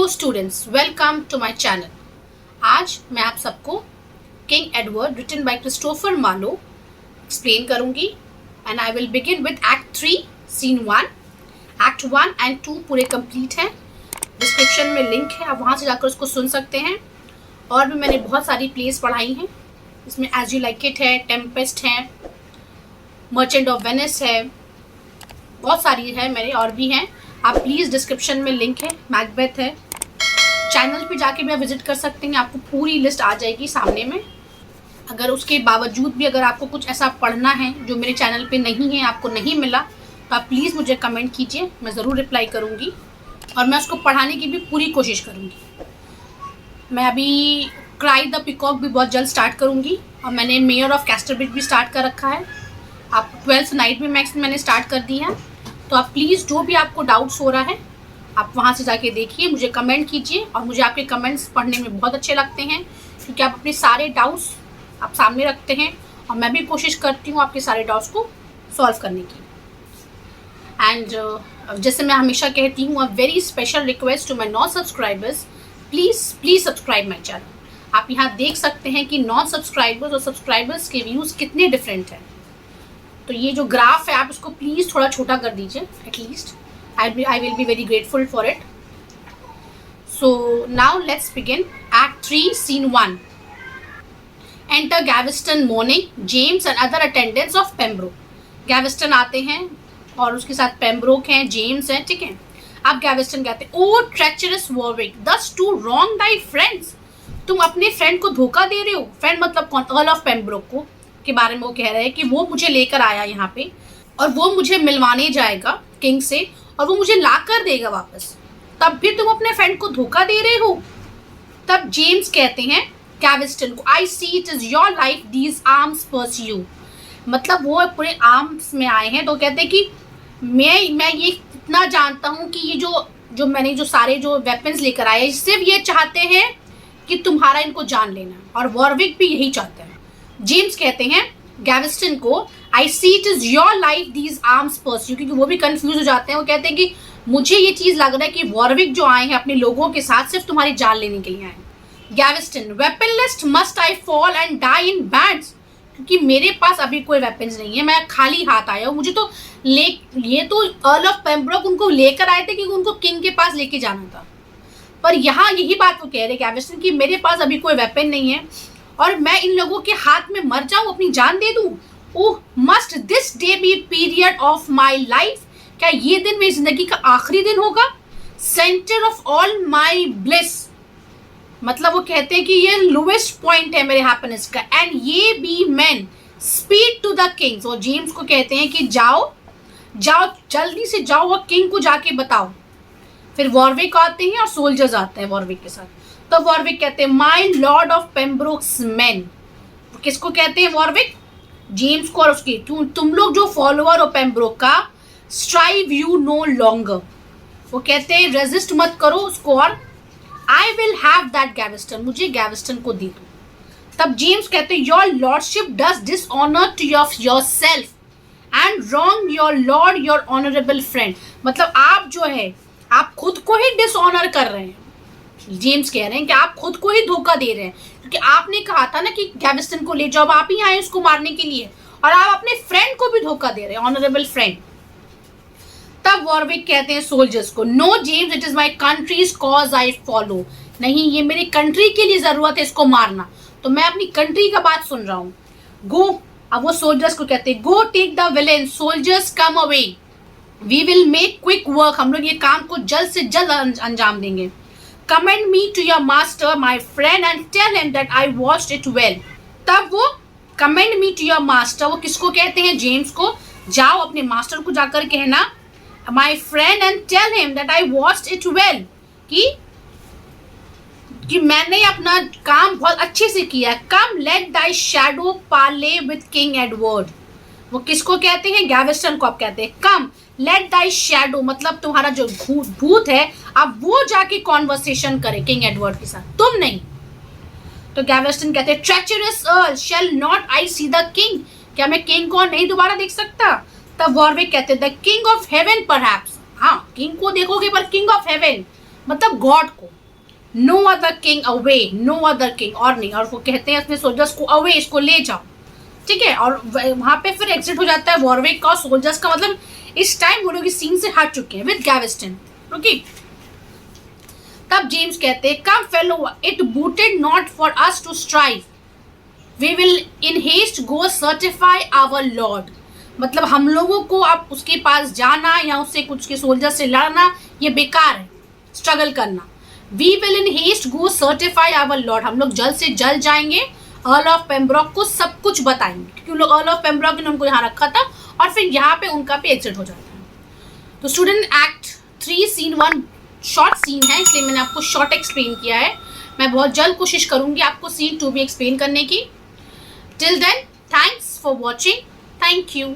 Hello students, welcome to my channel. आज मैं आप सबको King Edward written by Christopher Marlowe explain करूंगी and I will begin with act 3 scene 1। Act 1 and 2 पूरे complete हैं। Description में लिंक है, आप वहां से जाकर उसको सुन सकते हैं। और भी मैंने बहुत सारी प्लेस पढ़ाई हैं, इसमें एज यू लाइक इट है, टेम्पेस्ट है, मर्चेंट ऑफ वेनिस है, बहुत सारी है मेरे और भी हैं। आप प्लीज़ डिस्क्रिप्शन में लिंक है, मैकबेथ है, चैनल पे जाके भी आप विजिट कर सकते हैं, आपको पूरी लिस्ट आ जाएगी सामने में। अगर उसके बावजूद भी अगर आपको कुछ ऐसा पढ़ना है जो मेरे चैनल पे नहीं है, आपको नहीं मिला, तो आप प्लीज़ मुझे कमेंट कीजिए, मैं ज़रूर रिप्लाई करूँगी और मैं उसको पढ़ाने की भी पूरी कोशिश करूँगी। मैं अभी क्राई द पिकॉक भी बहुत जल्द स्टार्ट करूँगी और मैंने मेयर ऑफ कैस्टरब्रिज भी स्टार्ट कर रखा है। आप 12th नाइट में मैंने स्टार्ट कर दी है। तो आप प्लीज़ जो भी आपको डाउट्स हो रहा है आप वहाँ से जाके देखिए, मुझे कमेंट कीजिए और मुझे आपके कमेंट्स पढ़ने में बहुत अच्छे लगते हैं क्योंकि आप अपने सारे डाउट्स आप सामने रखते हैं और मैं भी कोशिश करती हूँ आपके सारे डाउट्स को सॉल्व करने की। एंड जैसे मैं हमेशा कहती हूँ, a very special request to my non subscribers, please subscribe my channel. आप यहाँ देख सकते हैं कि नॉन सब्सक्राइबर्स और सब्सक्राइबर्स के व्यूज़ कितने डिफरेंट हैं। तो ये जो ग्राफ है आप उसको प्लीज़ थोड़ा छोटा कर दीजिए, at least I will be very grateful for it. So now let's begin act 3 scene 1। Enter Gaveston mourning, James and other attendants of Pembroke. Gaveston आते हैं और उसके साथ पेम्ब्रोक हैं, जेम्स हैं, ठीक है। अब गैविस्टन कहते हैं, ओ ट्रेचरस वॉरविक, दस टू रॉन्ग दाई फ्रेंड्स। तुम अपने फ्रेंड को धोखा दे रहे हो। फ्रेंड मतलब कौन? अर्ल ऑफ पेम्ब्रोक को के बारे में वो कह रहे हैं कि वो मुझे लेकर आया यहाँ पे और वो मुझे मिलवाने जाएगा किंग से और वो मुझे ला कर देगा वापस, तब भी तुम अपने फ्रेंड को धोखा दे रहे हो। तब जेम्स कहते हैं गैविस्टन को, I see it is your life these arms pursue. मतलब वो पूरे आर्म्स में आए हैं तो कहते हैं कि मैं ये इतना जानता हूँ कि ये जो मैंने जो सारे जो वेपन्स लेकर आए सिर्फ ये चाहते हैं कि तुम्हारा इनको जान लेना, और वॉरविक भी यही चाहते हैं। जेम्स कहते हैं गैविस्टन को, I see it is your life these arms pursue, क्योंकि वो भी कंफ्यूज हो जाते हैं। वो कहते हैं कि मुझे ये चीज लग रहा है कि वॉरविक जो आए हैं अपने लोगों के साथ सिर्फ तुम्हारी जान लेने के लिए आए हैं। Gaveston, weaponless must I fall and die in bands, क्योंकि मेरे पास अभी कोई वेपन्स नहीं है, मैं खाली हाथ आया हूँ। मुझे तो ये तो अर्ल ऑफ पेम्ब्रोक उनको लेकर आए थे क्योंकि उनको किंग के पास लेके जाना था, पर यहाँ यही बात वो कह रहे गैविस्टन कि मेरे पास अभी कोई वेपन नहीं है और मैं इन लोगों के हाथ में मर जाऊं, अपनी जान दे दूं। Oh, must this day be period of my life, क्या ये दिन मेरी जिंदगी का आखिरी दिन होगा? Centre of all my bliss, मतलब वो कहते हैं कि ये लोवेस्ट पॉइंट है मेरे हैप्पीनेस का। एंड ये be man speed to the kings, और जेम्स को कहते हैं कि जाओ जल्दी से जाओ और किंग को जाके बताओ। फिर वॉरविक आते हैं और सोल्जर्स आते हैं वॉरविक के साथ। तो वॉरविक कहते हैं, माई लॉर्ड ऑफ पेम्ब्रोक्स मैन। किसको कहते हैं वॉरविक? जेम्स को और उसकी, तुम लोग जो फॉलोअर हो पेम्ब्रोक का, स्ट्राइव यू नो लॉन्गर। वो कहते हैं रेजिस्ट मत करो उसको और I will have that Gaveston, मुझे गैविस्टन को दे दो। तब जेम्स कहते हैं, your lordship does dishonour to yourself and wrong your lord your honourable friend. मतलब आप जो है आप खुद को ही डिसऑनर कर रहे हैं। जेम्स कह रहे हैं कि आप खुद को ही धोखा दे रहे हैं, क्योंकि आपने कहा था ना कि गैविस्टन को ले जाओ, आप ही आए उसको मारने के लिए, और आप अपने फ्रेंड को भी धोखा दे रहे हैं, ऑनरेबल फ्रेंड। तब वॉरविक कहते हैं सोल्जर्स को, no James, it is my country's cause I follow. नहीं, ये मेरी कंट्री के लिए जरूरत है इसको मारना, तो मैं अपनी कंट्री का बात सुन रहा हूँ। गो, अब वो सोल्जर्स को कहते हैं, go take the villain, soldiers come away, we will make quick work, हम लोग ये काम को जल्द से जल्द अंजाम देंगे। Commend me to your master, my friend, and tell him that I watched it well. तब वो commend me to your master, वो किसको कहते हैं? जेम्स को। जाओ अपने मास्टर को जाकर कहना, my friend, and tell him that I watched it well, कि मैंने अपना काम बहुत अच्छे से किया। Come let thy shadow parley with King Edward, वो किसको कहते हैं? गैविस्टन को। अब कहते हैं, कम लेट दाई शैडो, मतलब तुम्हारा जो भूत है अब वो जाके कॉन्वर्सेशन करे किंग एडवर्ड के साथ, तुम नहीं। तो गैविस्टन कहते हैं, treacherous earl shall not I see the king, क्या मैं किंग को नहीं दोबारा देख सकता? तब वॉरविक कहते हैं, the king of heaven perhaps, हाँ किंग को देखोगे पर किंग ऑफ हेवन मतलब गॉड को, no other king away, no other king, और नहीं, और वो कहते हैं अपने सोल्जर्स को अवे, इसको ले जाओ, ठीक है। और वहां पे फिर एग्जिट हो जाता है वॉरविक का, सोल्जर्स का, मतलब इस टाइम वो लोग इस सीन से हट चुके हैं विद गैवेस्टन, ओके। तब जेम्स कहते हैं, come fellow, it booted not for us to strive, we will in haste go certify our lord. मतलब हम लोगों को अब उसके पास जाना या उससे कुछ के सोल्जर से लड़ना ये बेकार है, स्ट्रगल करना। We will in haste go certify our lord, हम लोग जल्द से जल्द जाएंगे, अर्ल ऑफ पेम्ब्रॉक को सब कुछ बताएंगे, क्योंकि लोग अर्ल ऑफ पेम्ब्रॉक ने उनको यहाँ रखा था, और फिर यहाँ पे उनका भी एग्जिट हो जाता है। तो student act 3 scene 1 short scene है, इसलिए मैंने आपको शॉर्ट एक्सप्लेन किया है। मैं बहुत जल्द कोशिश करूंगी आपको सीन 2 भी एक्सप्लेन करने की। Till then, thanks for watching, thank you.